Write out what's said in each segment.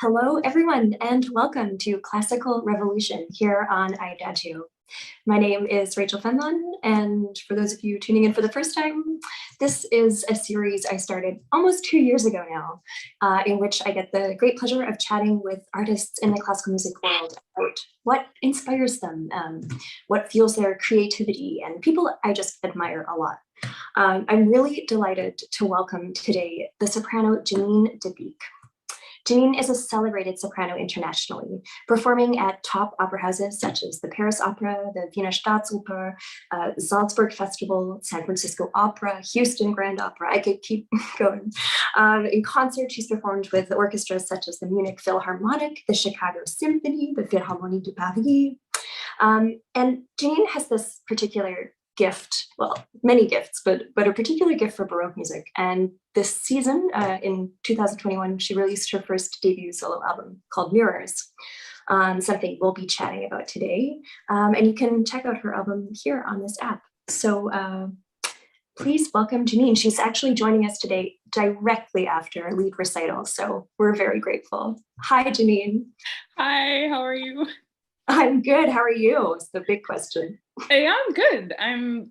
Hello, everyone, and welcome to Classical Revolution here on IDAGIO. My name is Rachel Fenlon, and for those of you tuning in for the first time, this is a series I started almost 2 years ago now, in which I get the great pleasure of chatting with artists in the classical music world about what inspires them, what fuels their creativity, and people I just admire a lot. I'm really delighted to welcome today the soprano Jeanine De Bique. Jeanine is a celebrated soprano internationally, performing at top opera houses such as the Paris Opera, the Wiener Staatsoper, Salzburg Festival, San Francisco Opera, Houston Grand Opera. I could keep going. In concert, she's performed with orchestras such as the Munich Philharmonic, the Chicago Symphony, the Philharmonie de Paris. And Jeanine has this particular gift, well, many gifts, but a particular gift for Baroque music. And this season, in 2021, she released her first debut solo album called Mirrors, something we'll be chatting about today. And you can check out her album here on this app. So please welcome Jeanine. She's actually joining us today directly after our lead recital, so we're very grateful. Hi, Jeanine. Hi, how are you? I'm good. How are you? It's the big question. Hey, I'm good. I'm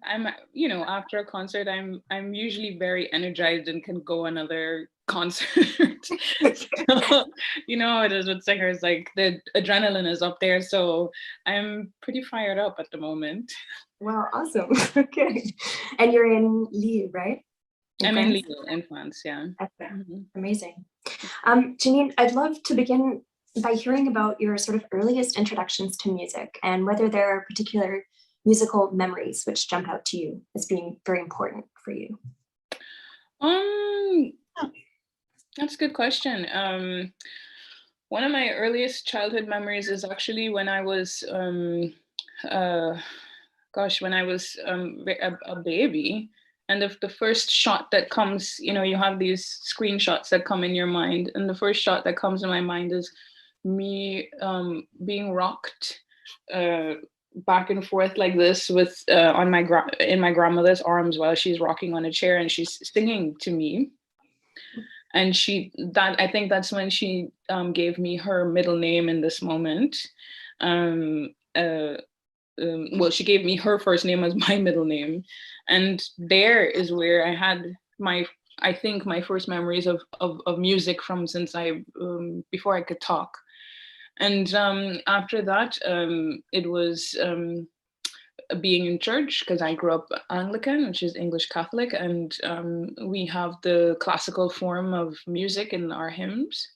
after a concert, I'm usually very energized and can go another concert. So, you know how it is with singers, like the adrenaline is up there. So I'm pretty fired up at the moment. Wow, awesome. Okay. And you're in Lille, right? I'm in Lille, in France, yeah. Okay. Amazing. Jeanine, I'd love to begin by hearing about your sort of earliest introductions to music and whether there are particular musical memories which jump out to you as being very important for you. That's a good question. One of my earliest childhood memories is actually when I was, when I was a baby. And the first shot that comes, you have these screenshots that come in your mind. And the first shot that comes in my mind is me being rocked back and forth like this with in my grandmother's arms while she's rocking on a chair and she's singing to me. And I think that's when she gave me her middle name in this moment. Well, she gave me her first name as my middle name. And there is where I had I think my first memories of music from since before I could talk. And after that, it was being in church, because I grew up Anglican, which is English Catholic, and we have the classical form of music in our hymns.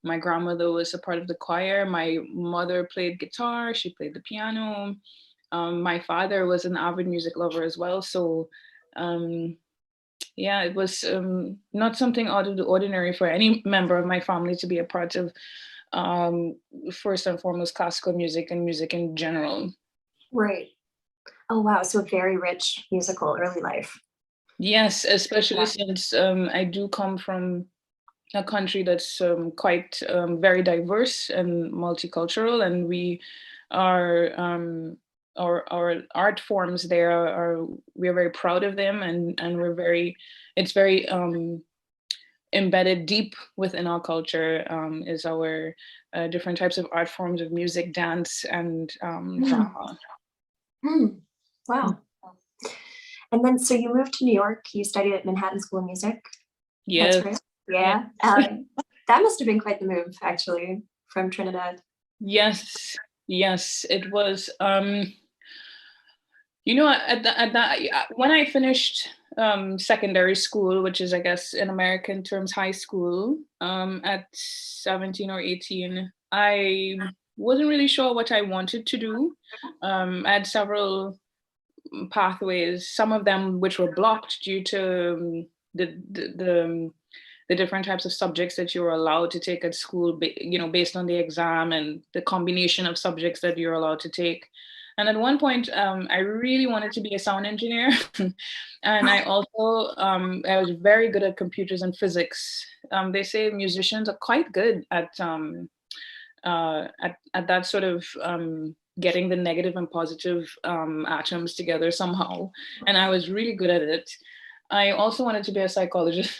My grandmother was a part of the choir. My mother played guitar. She played the piano. My father was an avid music lover as well. So yeah, it was not something out of the ordinary for any member of my family to be a part of first and foremost classical music and music in general. Right. Oh, wow. So a very rich musical early life. Yes, especially since I do come from a country that's quite very diverse and multicultural, and we are our art forms there we're very proud of them, and it's very embedded deep within our culture is our different types of art forms of music, dance, and drama. Wow. And then, so you moved to New York, you studied at Manhattan School of Music? Yes. That's right. Yeah. That must have been quite the move, actually, from Trinidad. Yes, it was. When I finished secondary school, which is, I guess, in American terms, high school, at 17 or 18, I wasn't really sure what I wanted to do. I had several pathways, some of them which were blocked due to the different types of subjects that you were allowed to take at school, based on the exam and the combination of subjects that you're allowed to take. And at one point, I really wanted to be a sound engineer. And I also, I was very good at computers and physics. They say musicians are quite good at that sort of getting the negative and positive atoms together somehow. And I was really good at it. I also wanted to be a psychologist.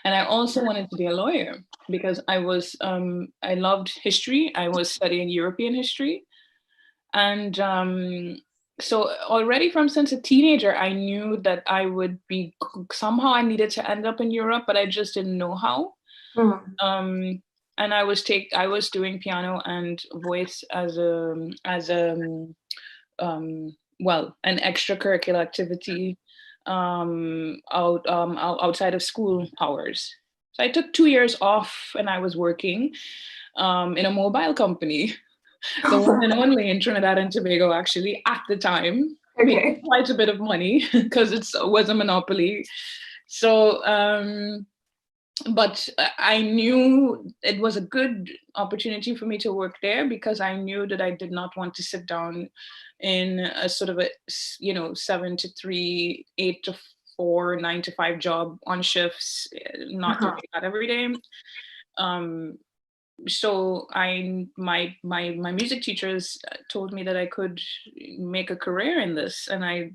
And I also wanted to be a lawyer because I loved history. I was studying European history. And so already from since a teenager, I knew that somehow I needed to end up in Europe, but I just didn't know how. Um, and I was doing piano and voice an extracurricular activity outside of school hours. So I took 2 years off and I was working in a mobile company, the one and only in Trinidad and Tobago, actually, at the time. Made quite a bit of money because it was a monopoly. So, but I knew it was a good opportunity for me to work there because I knew that I did not want to sit down in a sort of a 7 to 3, 8 to 4, 9 to 5 job on shifts, not doing that every day. So my music teachers told me that I could make a career in this, and I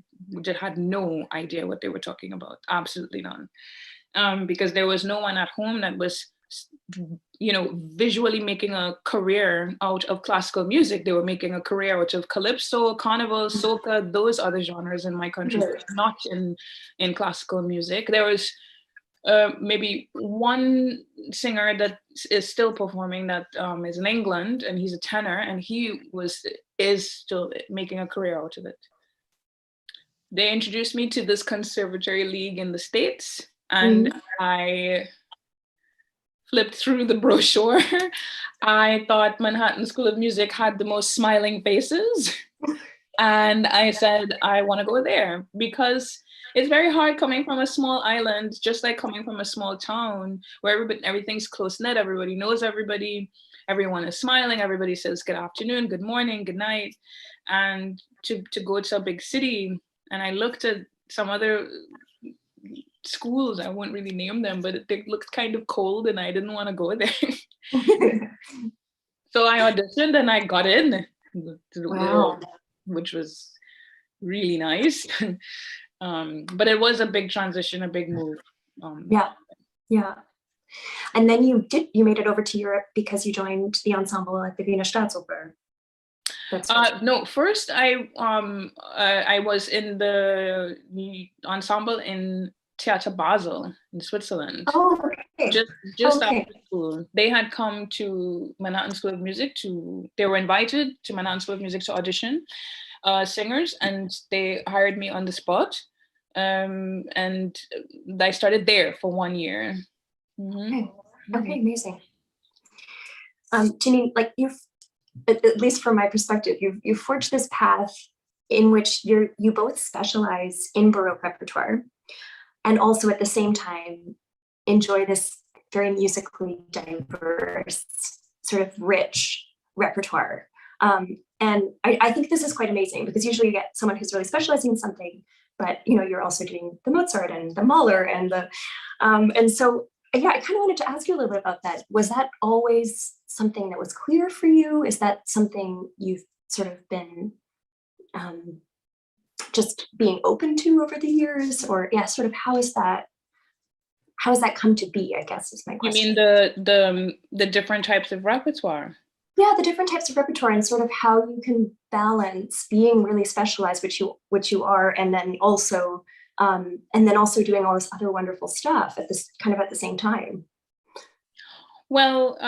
had no idea what they were talking about, absolutely none. Because there was no one at home that was, visually making a career out of classical music. They were making a career out of calypso, carnival, soca, those other genres in my country, not in classical music. There was maybe one singer that is still performing that is in England, and he's a tenor, and he is still making a career out of it. They introduced me to this conservatory league in the States, and I flipped through the brochure. I thought Manhattan School of Music had the most smiling faces. And I said, I want to go there because it's very hard coming from a small island, just like coming from a small town where everything's close knit, everybody knows everybody, everyone is smiling, everybody says good afternoon, good morning, good night. And to go to a big city, and I looked at some other schools, I won't really name them, but they looked kind of cold and I didn't want to go there. So I auditioned and I got in, which was really nice. But it was a big transition, a big move. Yeah. And then you made it over to Europe because you joined the ensemble at the Wiener Staatsoper. No, first I was in the ensemble in Theater Basel in Switzerland. Oh, okay. Just after school. They had come to Manhattan School of Music they were invited to Manhattan School of Music to audition singers, and they hired me on the spot. And I started there for 1 year. Okay, amazing. Jeanine, like at least from my perspective, you've forged this path in which you both specialize in Baroque repertoire and also at the same time enjoy this very musically diverse, sort of rich repertoire. And I think this is quite amazing because usually you get someone who's really specializing in something, but you're also doing the Mozart and the Mahler and so yeah, I kind of wanted to ask you a little bit about that. Was that always something that was clear for you? Is that something you've sort of been just being open to over the years? Or yeah, sort of how has that come to be, I guess is my question. You mean the different types of repertoire? Yeah, the different types of repertoire and sort of how you can balance being really specialized, which you are, and then also doing all this other wonderful stuff at the same time. Well,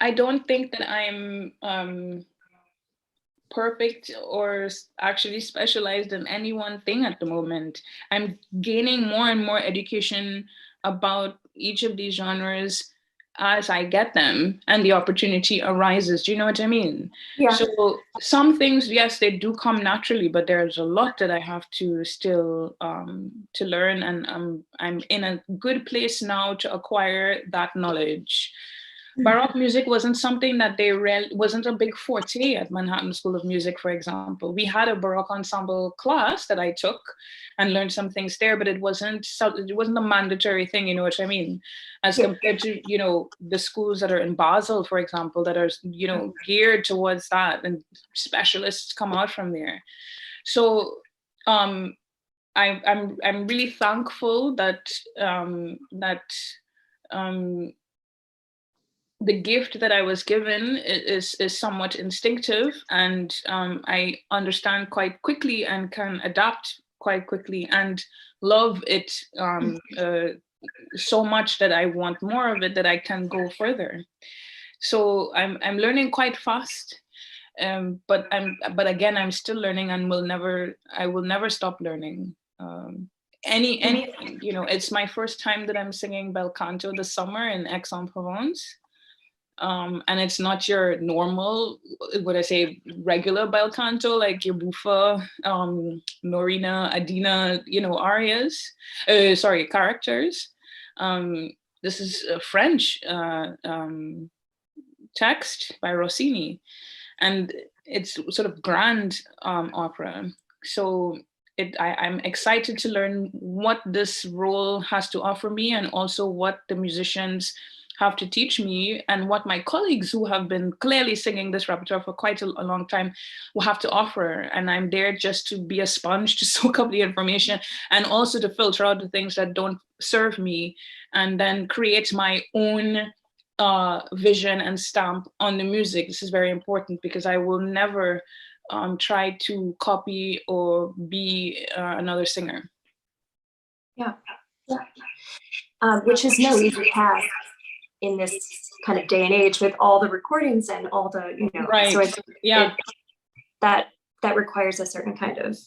I don't think that I'm perfect or actually specialized in any one thing at the moment. I'm gaining more and more education about each of these genres as I get them and the opportunity arises. Do you know what I mean? Yeah. So some things, yes, they do come naturally, but there's a lot that I have to still to learn, and I'm in a good place now to acquire that knowledge. Baroque music wasn't something that wasn't a big forte at Manhattan School of Music, for example. We had a Baroque ensemble class that I took and learned some things there, but it wasn't a mandatory thing, you know what I mean? As compared to, the schools that are in Basel, for example, that are, geared towards that, and specialists come out from there. So I'm really thankful that the gift that I was given is somewhat instinctive, and I understand quite quickly and can adapt quite quickly and love it so much that I want more of it, that I can go further. So I'm learning quite fast, but again, I'm still learning, and I will never stop learning. Anything, it's my first time that I'm singing bel canto this summer in Aix-en-Provence. And it's not your normal, what I say, regular bel canto, like your buffa, Norina, Adina, arias, characters. This is a French text by Rossini, and it's sort of grand opera. So I'm excited to learn what this role has to offer me, and also what the musicians have to teach me, and what my colleagues who have been clearly singing this repertoire for quite a long time will have to offer. And I'm there just to be a sponge, to soak up the information, and also to filter out the things that don't serve me, and then create my own vision and stamp on the music. This is very important, because I will never try to copy or be another singer. Yeah, which is no easy task in this kind of day and age, with all the recordings and all the, right. So that requires a certain kind of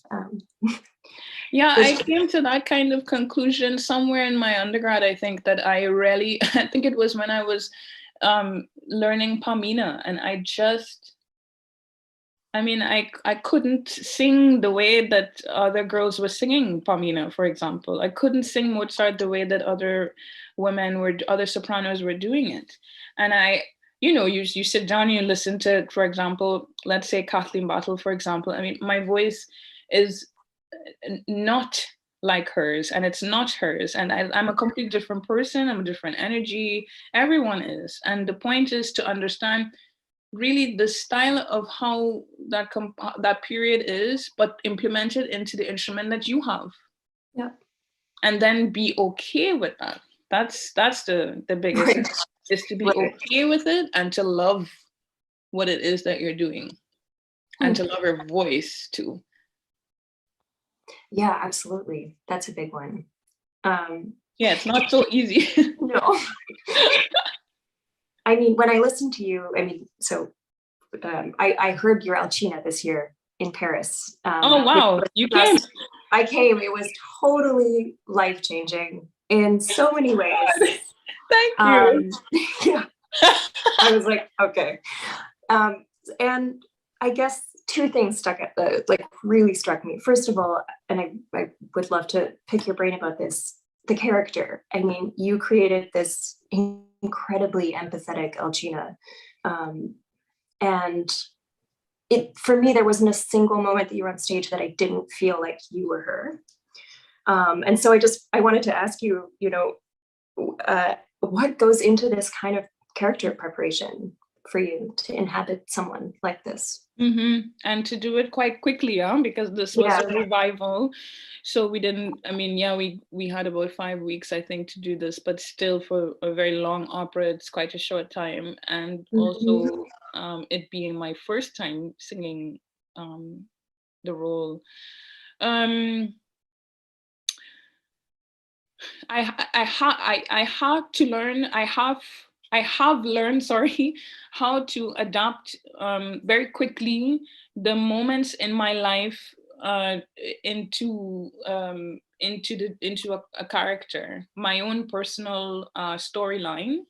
yeah, I came to that kind of conclusion somewhere in my undergrad. I think that I think it was when I was learning Pamina, and I couldn't sing the way that other girls were singing Pamina, for example. I couldn't sing Mozart the way that other sopranos were doing it. And you sit down and you listen to, for example, let's say Kathleen Battle, for example. My voice is not like hers, and it's not hers. And I'm a completely different person. I'm a different energy. Everyone is. And the point is to understand really the style of how that period is, but implemented into the instrument that you have. Yeah. And then be okay with that. That's the biggest thing, is to be okay with it, and to love what it is that you're doing, and to love your voice too. Yeah, absolutely. That's a big one. Yeah, it's not so easy. No. When I listened to you, I heard your Alcina this year in Paris. Oh, wow. You came. I came. It was totally life-changing in so many ways. Thank you. Yeah. I was like, okay. And I guess two things really struck me. First of all, and I would love to pick your brain about this, the character. You created this incredibly empathetic Alcina. And for me, there wasn't a single moment that you were on stage that I didn't feel like you were her. And so I wanted to ask you, what goes into this kind of character preparation for you to inhabit someone like this? Mm-hmm. And to do it quite quickly, because this was a revival. So we didn't, we had about 5 weeks, I think, to do this, but still for a very long opera, it's quite a short time. And also it being my first time singing the role. I have learned, how to adapt very quickly the moments in my life into a character, my own personal storyline,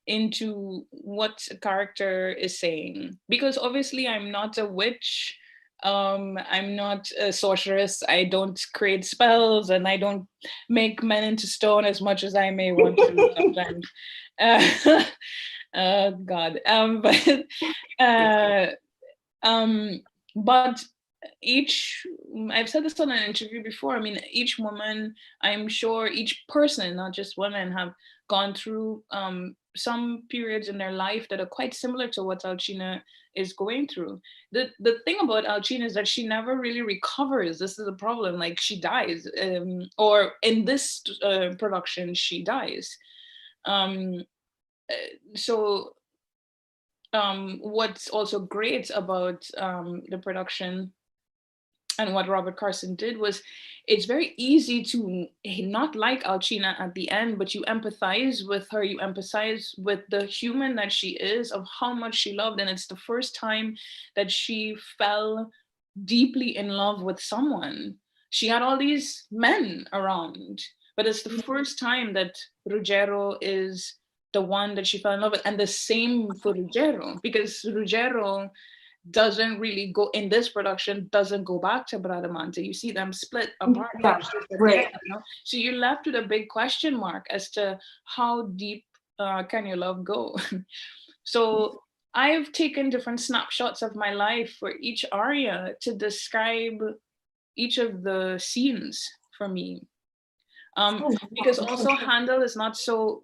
into what a character is saying. Because obviously I'm not a witch. I'm not a sorceress. I don't create spells, and I don't make men into stone as much as I may want to sometimes. God. But I've said this on an interview before. Each woman, I'm sure each person, not just women, have gone through some periods in their life that are quite similar to what Alcina is going through. The thing about Alcina is that she never really recovers. This is a problem. Like, she dies, or in this production, she dies. Um, so what's also great about the production and what Robert Carson did was, it's very easy to not like Alcina at the end, but you empathize with her, you empathize with the human that she is, of how much she loved. And it's the first time that she fell deeply in love with someone. She had all these men around, but it's the first time that Ruggiero is the one that she fell in love with. And the same for Ruggiero, because Ruggiero doesn't really go, in this production, doesn't go back to Bradamante. You see them split apart. Yeah, right. You know? So you're left with a big question mark as to how deep can your love go? So I've taken different snapshots of my life for each aria to describe each of the scenes for me. Because also Handel is not so,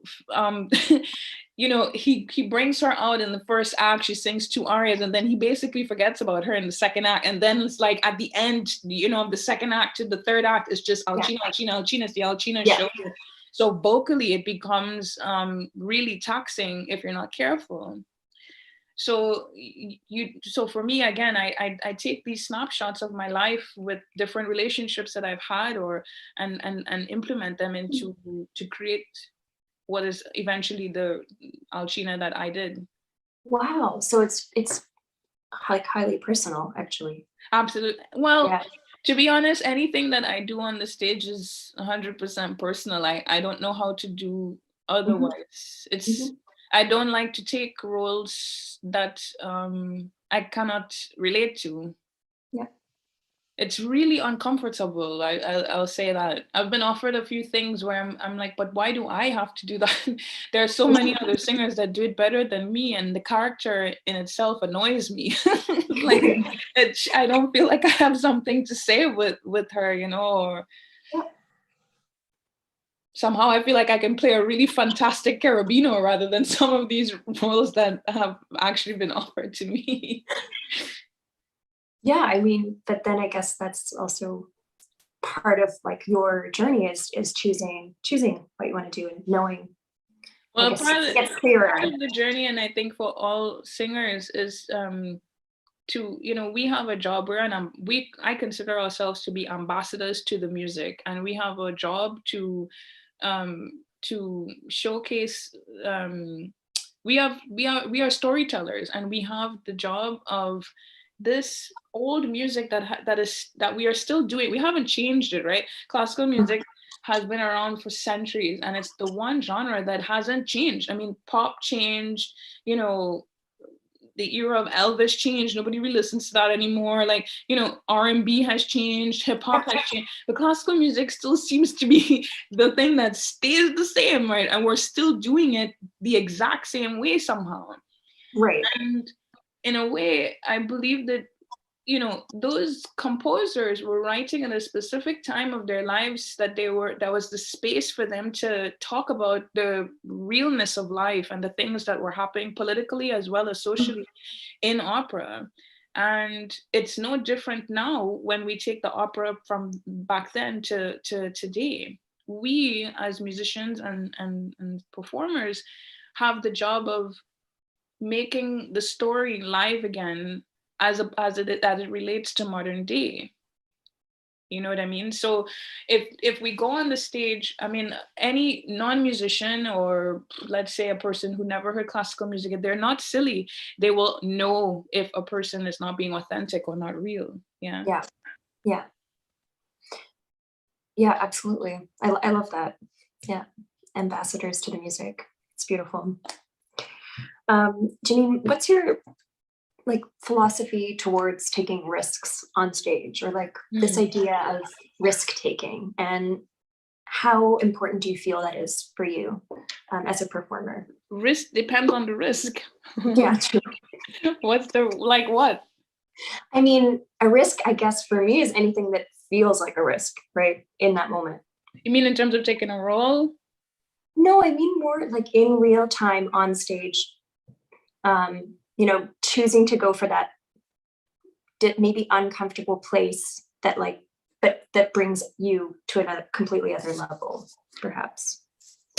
you know, he brings her out in the first act, she sings 2 arias, and then he basically forgets about her in the second act. And then it's like at the end, you know, of the second act to the third act, it's just Alcina, Alcina, Alcina, it's the Alcina show. So vocally, it becomes really taxing if you're not careful. So so for me, again, I take these snapshots of my life with different relationships that I've had, and implement them into to create what is eventually the Alcina that I did. Wow. So it's like highly personal, actually. Absolutely. Well, to be honest, anything that I do on the stage is 100% personal. I don't know how to do otherwise. It's I don't like to take roles that I cannot relate to. Yeah. It's really uncomfortable. I'll say that. I've been offered a few things where I'm like, but why do I have to do that? There are so many other singers that do it better than me, and the character in itself annoys me. Like, I don't feel like I have something to say with her, you know, or somehow I feel like I can play a really fantastic Carabino rather than some of these roles that have actually been offered to me. Yeah, I mean, but then I guess that's also part of like your journey is choosing what you want to do and knowing. Well, part of the journey, and I think for all singers, is to, you know, we have a job. I consider ourselves to be ambassadors to the music, and we have a job to showcase. We are storytellers, and we have the job of this old music that we are still doing. We haven't changed it, right? Classical music has been around for centuries, and it's the one genre that hasn't changed. I mean, pop changed, you know, the era of Elvis changed. Nobody really listens to that anymore. Like, you know, R&B has changed, hip hop has changed, but classical music still seems to be the thing that stays the same, right? And we're still doing it the exact same way somehow. Right. And in a way, I believe that, you know, those composers were writing at a specific time of their lives that was the space for them to talk about the realness of life and the things that were happening politically as well as socially in opera. And it's no different now when we take the opera from back then to today. We as musicians and performers have the job of making the story live again as it relates to modern day. You know what I mean? So if we go on the stage, I mean, any non-musician, or let's say a person who never heard classical music, if they're not silly, they will know if a person is not being authentic or not real. Yeah, absolutely. I love that. Yeah, ambassadors to the music. It's beautiful. Jeanine, what's your like philosophy towards taking risks on stage, or like this idea of risk taking, and how important do you feel that is for you as a performer? Risk depends on the risk. Yeah, true. What's the, like what? I mean, a risk, I guess for me, is anything that feels like a risk, right? In that moment. You mean in terms of taking a role? No, I mean more like in real time on stage, you know, choosing to go for that maybe uncomfortable place that like, but that brings you to another completely other level, perhaps.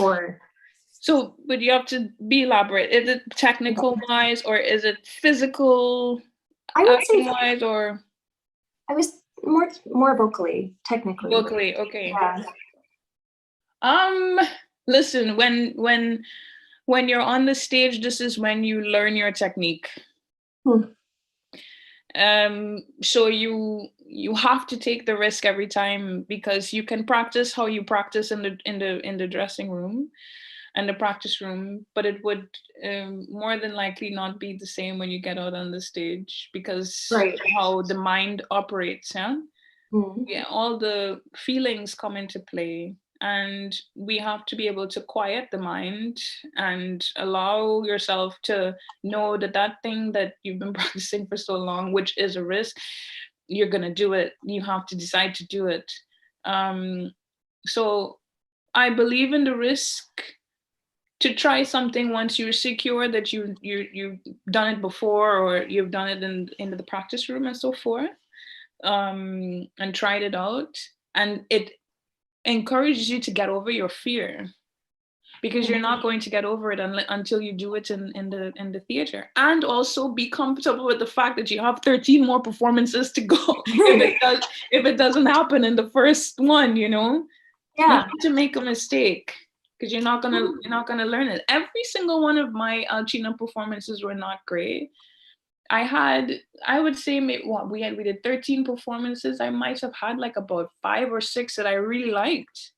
Or So, but you have to be elaborate. Is it technical wise, or is it physical I would say acting wise, or I was more vocally, technically. vocally? Okay. Yeah. Listen, when you're on the stage, this is when you learn your technique. Hmm. So you have to take the risk every time, because you can practice how you practice in the dressing room and the practice room, but it would more than likely not be the same when you get out on the stage, because Right. how the mind operates. Yeah. Hmm. Yeah, all the feelings come into play, and we have to be able to quiet the mind and allow yourself to know that that thing that you've been practicing for so long, which is a risk, you're going to do it. You have to decide to do it. So I believe in the risk to try something once you're secure that you've done it before, or you've done it in the practice room and so forth, and tried it out, and it encourages you to get over your fear, because you're not going to get over it until you do it in the theater, and also be comfortable with the fact that you have 13 more performances to go if it doesn't happen in the first one, you know. You Yeah. need to make a mistake, because you're not gonna learn it. Every single one of my Alcina performances were not great. I would say we did 13 performances. I might have had like about 5 or 6 that I really liked.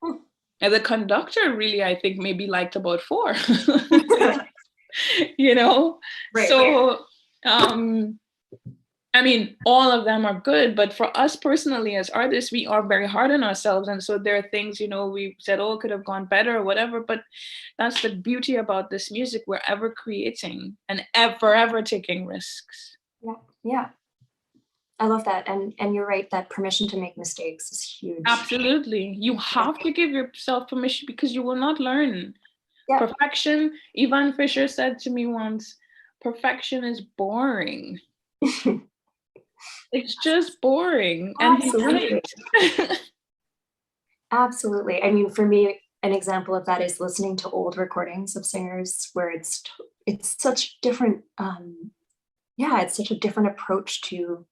Hmm. And the conductor really, I think, maybe liked about 4. You know? Right. So I mean, all of them are good, but for us personally as artists, we are very hard on ourselves. And so there are things, you know, we said, oh, it could have gone better or whatever. But that's the beauty about this music. We're ever creating and forever taking risks. Yeah. Yeah. I love that. And you're right, that permission to make mistakes is huge. Absolutely. You have to give yourself permission, because you will not learn. Yeah. Perfection, Ivan Fisher said to me once, perfection is boring. It's just boring. Absolutely. And he's right. Absolutely. I mean, for me, an example of that is listening to old recordings of singers where it's such different, it's such a different approach to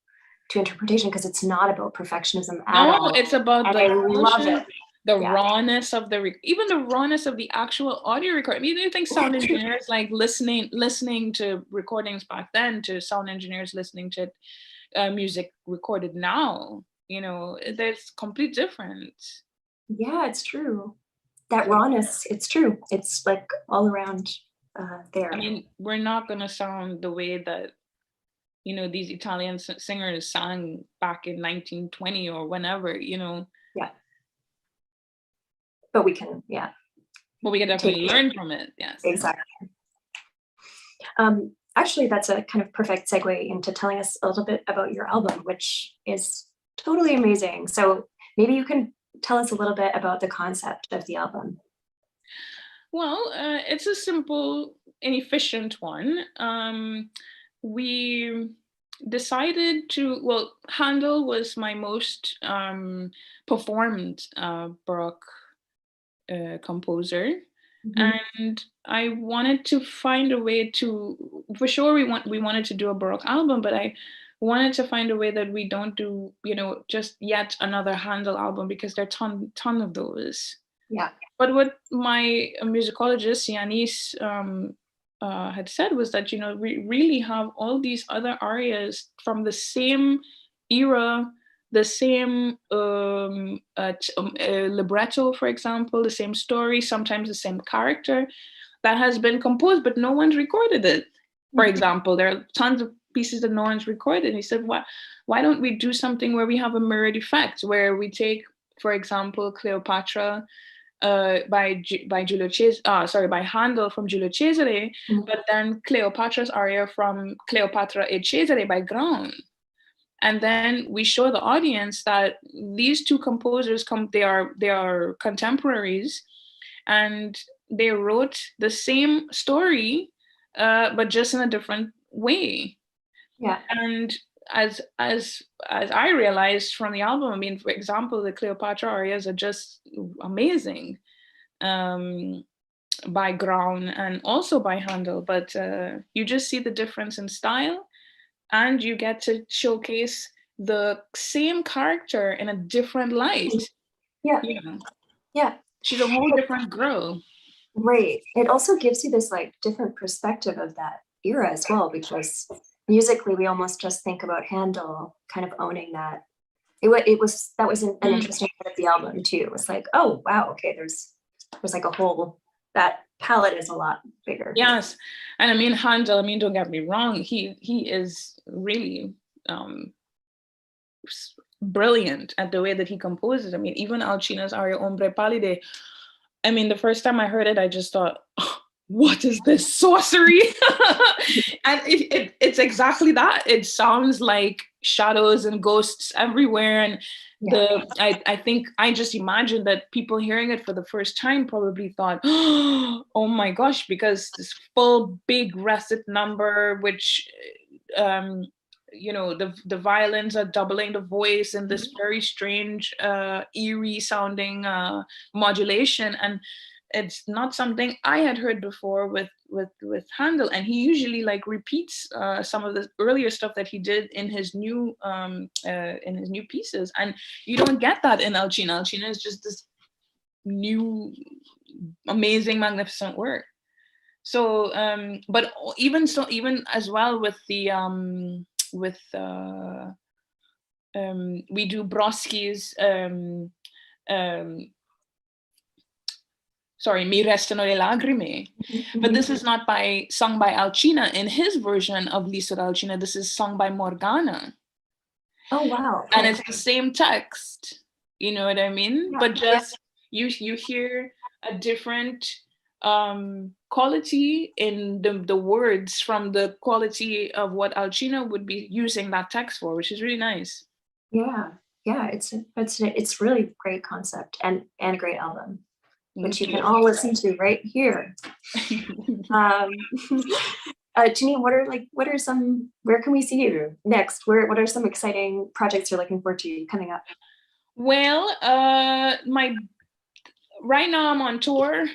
interpretation, because it's not about perfectionism at all. It's about and the I love it. rawness of even the rawness of the actual audio recording. I mean, you think sound engineers like listening to recordings back then to sound engineers listening to music recorded now, you know, there's complete difference. Yeah, it's true. That rawness, it's true. It's like all around there. I mean, we're not going to sound the way that, you know, these Italian singers sang back in 1920 or whenever, you know. Yeah. But we can, But we can definitely learn from it. Yes. Exactly. Actually, that's a kind of perfect segue into telling us a little bit about your album, which is totally amazing. So maybe you can tell us a little bit about the concept of the album. Well, it's a simple and efficient one. We decided to, Handel was my most performed Baroque composer. Mm-hmm. And I wanted to find a way to, for sure, we wanted to do a Baroque album, but I wanted to find a way that we don't do, you know, just yet another Handel album, because there are ton of those. Yeah. But what my musicologist, Yanis, had said was that, you know, we really have all these other arias from the same era, the same libretto, for example, the same story, sometimes the same character, that has been composed, but no one's recorded it. For example, there are tons of pieces that no one's recorded. And he said, why don't we do something where we have a mirrored effect, where we take, for example, Cleopatra by Handel from Giulio Cesare, but then Cleopatra's aria from Cleopatra e Cesare by Graun. And then we show the audience that these two composers they are contemporaries, and they wrote the same story, but just in a different way. Yeah. And as I realized from the album, I mean, for example, the Cleopatra arias are just amazing, by Graun and also by Handel. But you just see the difference in style, and you get to showcase the same character in a different light. Yeah. You know, Yeah. she's a whole different girl. Right. It also gives you this like different perspective of that era as well, because musically we almost just think about Handel kind of owning that. That was an interesting part of the album too. It was like, oh wow, okay, there's like a whole, that palette is a lot bigger. Yes, and I mean Handel. I mean, don't get me wrong. He is really brilliant at the way that he composes. I mean, even Alcina's aria Ombre Pallide. I mean, the first time I heard it, I just thought, oh, what is this sorcery? And it's exactly that. It sounds like shadows and ghosts everywhere. And I think I just imagined that people hearing it for the first time probably thought, oh my gosh, because this full big recit number, which you know, the violins are doubling the voice in this very strange eerie sounding modulation, and it's not something I had heard before with Handel. And he usually like repeats some of the earlier stuff that he did in his new pieces, and you don't get that in Alcina. Alcina is just this new amazing magnificent work. So but even as well with the we do Brodsky's sorry, Mi restano le lagrime. But this is not sung by Alcina in his version of L'isola Alcina. This is sung by Morgana. Oh wow. And it's the same text, you know what I mean? Yeah. But just you hear a different quality in the words from the quality of what Alcina would be using that text for, which is really nice. Yeah, it's really great concept and a great album, which you can all listen to right here. Jeanine, where can we see you next? What are some exciting projects you're looking forward to coming up? Well, right now I'm on tour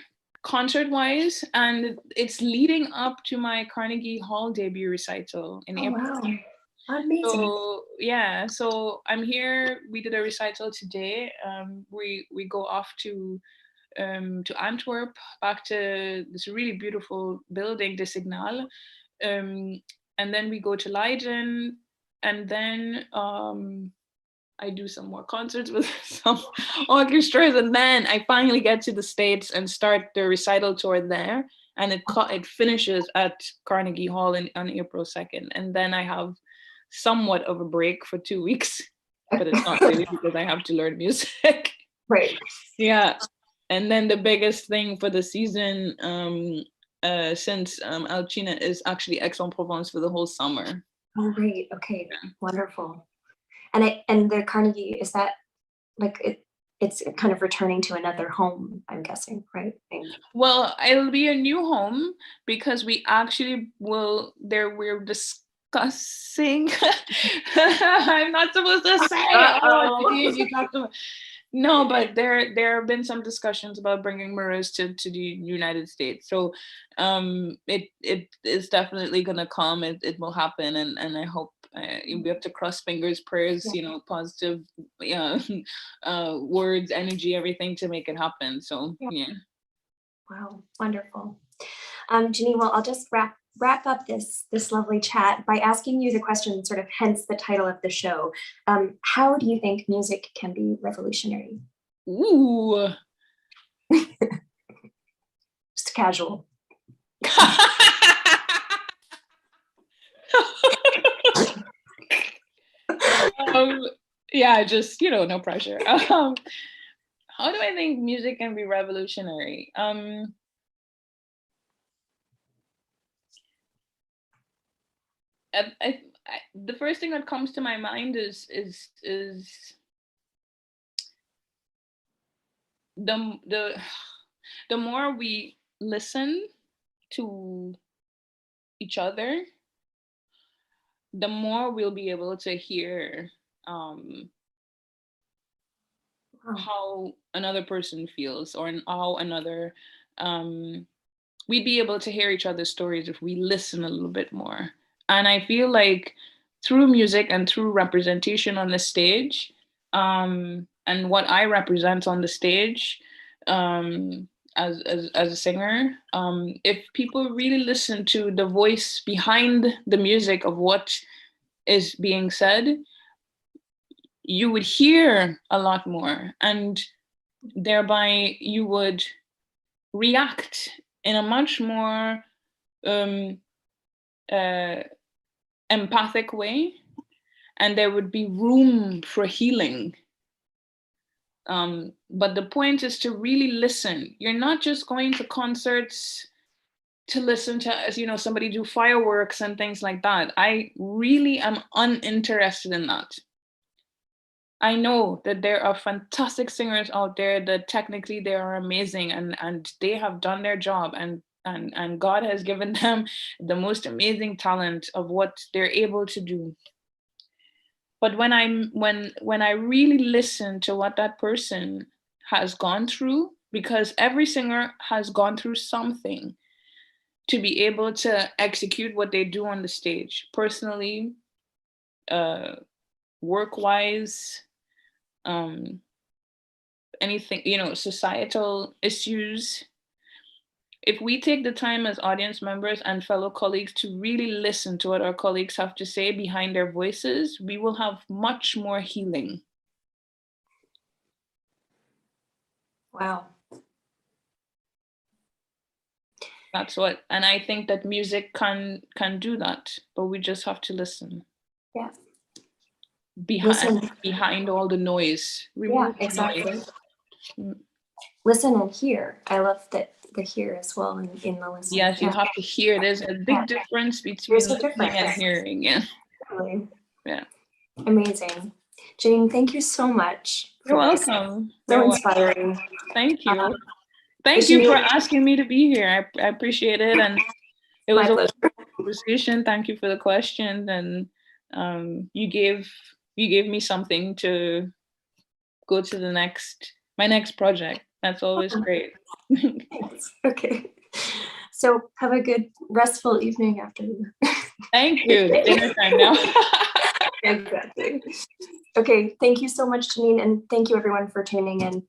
concert-wise, and it's leading up to my Carnegie Hall debut recital in April. Wow. Amazing. So yeah, so I'm here. We did a recital today. We go off to Antwerp, back to this really beautiful building, the Signal, and then we go to Leiden, and then I do some more concerts with some orchestras, and then I finally get to the States and start the recital tour there, and it finishes at Carnegie Hall on April 2nd, and then I have somewhat of a break for 2 weeks, but it's not really because I have to learn music. Right. Yeah. And then the biggest thing for the season, since Alcina, is actually Aix-en-Provence for the whole summer. Oh, great. Okay. Yeah. Wonderful. And the Carnegie, is that like it's kind of returning to another home, I'm guessing, right? Well, it'll be a new home because we actually we're discussing. I'm not supposed to say. No, but there have been some discussions about bringing Maris to the United States. So it is definitely gonna come. It will happen, and I hope we have to cross fingers, prayers, you know, positive words, energy, everything to make it happen. So yeah. Wow, wonderful. Jeanine, well, I'll just wrap up this lovely chat by asking you the question, sort of hence the title of the show. How do you think music can be revolutionary? Ooh. Just casual. Yeah, just, you know, no pressure. How do I think music can be revolutionary? The first thing that comes to my mind is the The more we listen to each other, the more we'll be able to hear how another person feels, or how another, we'd be able to hear each other's stories if we listen a little bit more. And I feel like through music and through representation on the stage, and what I represent on the stage, as a singer, if people really listen to the voice behind the music of what is being said, you would hear a lot more, and thereby you would react in a much more empathic way, and there would be room for healing. But the point is to really listen. You're not just going to concerts to listen to, somebody do fireworks and things like that. I really am uninterested in that. I know that there are fantastic singers out there that technically they are amazing, and they have done their job, and God has given them the most amazing talent of what they're able to do. But when I really listen to what that person has gone through, because every singer has gone through something to be able to execute what they do on the stage, personally, work-wise, anything, societal issues. If we take the time as audience members and fellow colleagues to really listen to what our colleagues have to say behind their voices, we will have much more healing. Wow. That's what, and I think that music can do that, but we just have to listen. Yeah. Behind all the noise. Yeah, exactly. Listen and hear. I love the hear as well in the listen. Yes, you have to hear. There's a big difference between listening and hearing. Yeah. Totally. Yeah. Amazing. Jeanine, thank you so much. You're welcome. So inspiring. Thank you. Thank you for asking me to be here. I appreciate it. And it was a conversation. Thank you for the questions. And you gave me something to go to my next project. That's always great. Thanks. Okay. So have a good restful evening after. Thank you. Dinner time now. Exactly. Okay. Thank you so much, Jeanine, and thank you everyone for tuning in.